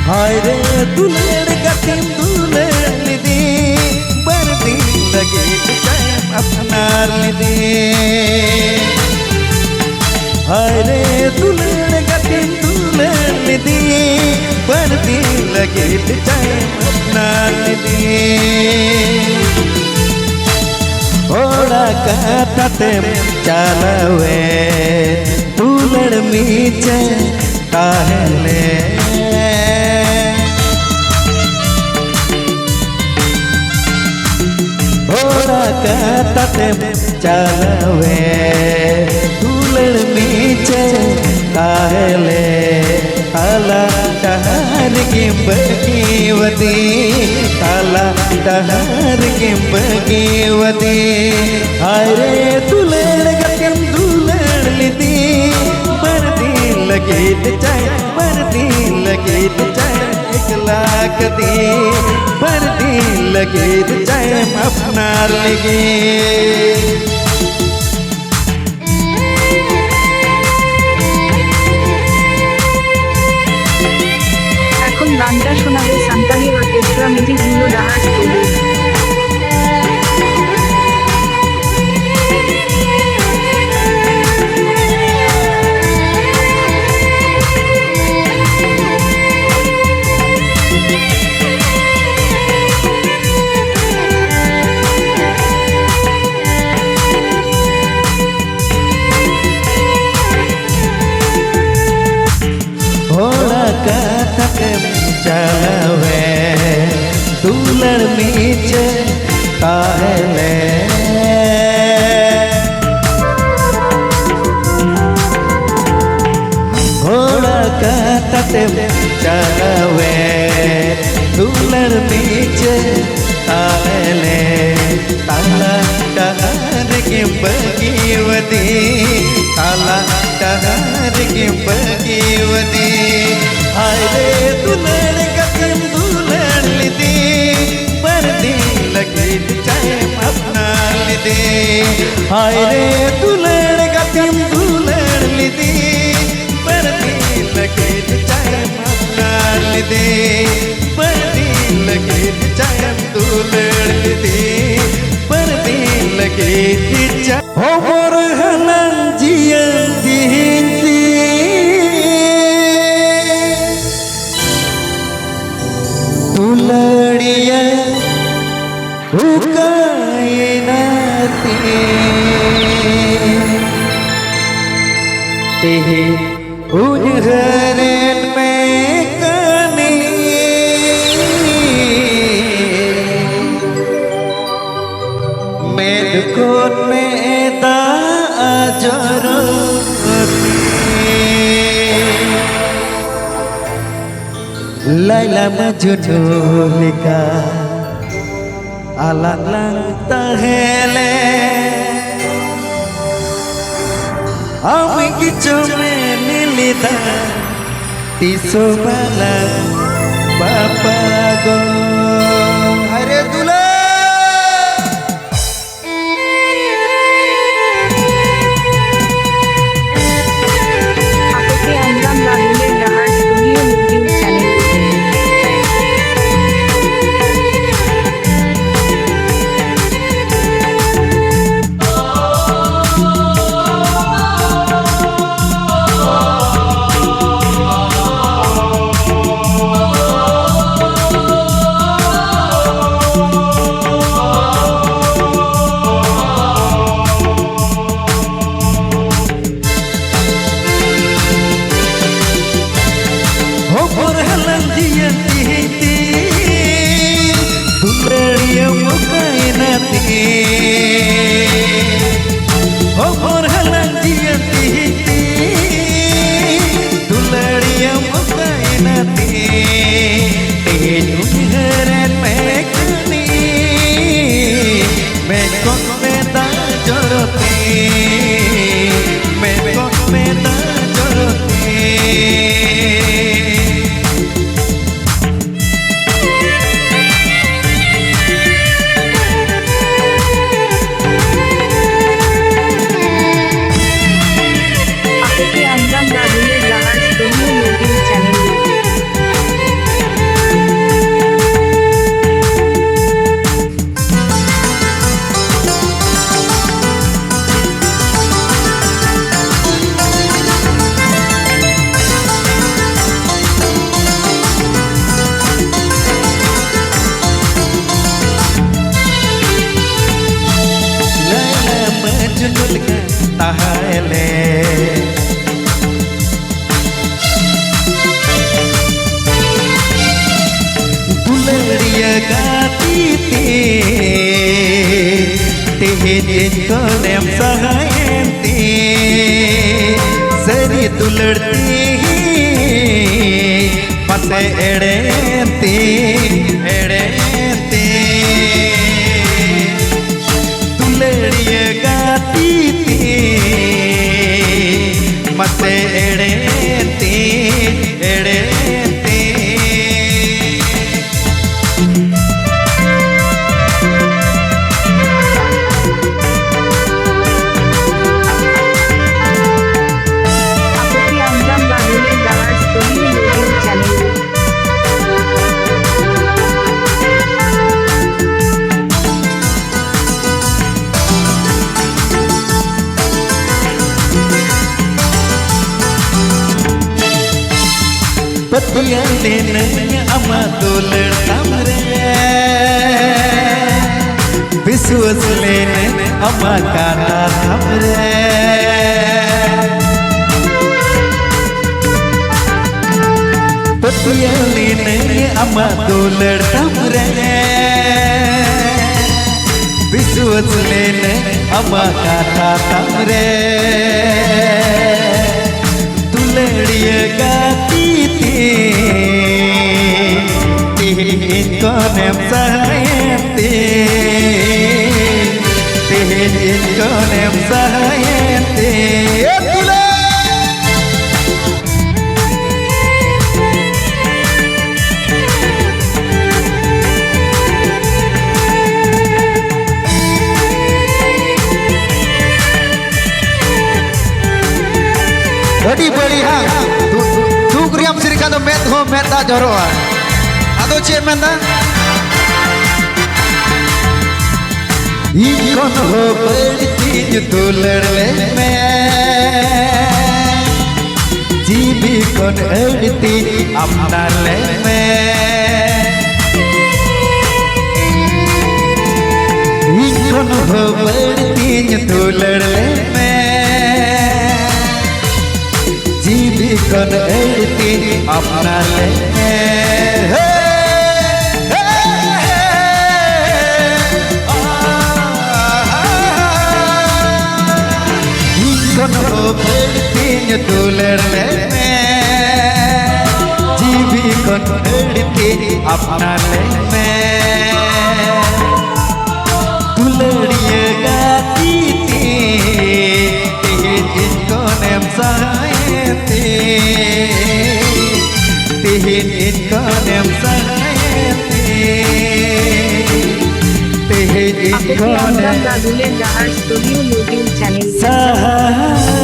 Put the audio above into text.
हाय रे दुल्हन गतिम दुल्हन दी बरदी लगे टाइम अपनार दी। हाय रे दुल्हन गतिम दुल्हन दी बरदी लगे टाइम अपनार दी। घोड़ा काटते चलवे दुल्हन मीचे काहले काटते चलवे दुल्हन नीचे काहले काला टहर की बगीवती काला टहर की बगीवती। हाय रे दुल्हन गतिम दुल्हन लीदी बरदी लगे चाहे बरदी लगे चाहे एक लाख दी बरदी लगे चाहे अपनार लगे। এখন গানটা শোনাবে Santali orchestra music video Dahar studio. चलवे दुल्हन नीचे काहले घोड़ा काटते चलवे दुल्हन नीचे काहले काला टहर की बगीवती काला टहर की बगीवती। हाय रे दुल्हन गतिम दुल्हन लीदी बरदी लगे चाहे अपनार लीदी। हाय रे दुल्हन गतिम दुल्हन लीदी बरदी लगे चाहे अपनार लीदी बरदी लगे चाहे दुल्हन लीदी बरदी लगे चाहे हो मोर हलन जियन दींती लड़िया उकाई नाती तेहे उजहरन में कनी मेदकोन में दा अजरो लैला मजनू का अलग लगता है ले हम किचो में नीलिदा तीसो बाला पापा गो। अरे दुल्हन आपके अंजाम लाने Dahar studio YouTube channel. Tihin ko nem sahayenti Sari dularti Pase edenti Dulariye gati ti Pase edenti Patiya lenanya ama dolar tamre Biswas lene ama kana tamre Patiya lenanya ama dolar tamre Biswas lene ama kana tamre Dulariya gati Tihin ko nem sahayenti Tihin ko nem sahayenti Badi badi ha tu kriam sirika to met ho meta joro ado che menda Ikon ho badi dular le me Jibi kon edti apna le me Ikon ho badi dular le me Jibi kon edti apna le Ikon ho badi dular le Jibi kon edti apna le Dulariye gati Tihin ko nem sahayenti Tihin ko nem sahayenti Tihin ko nem Studio YouTube channel sahayenti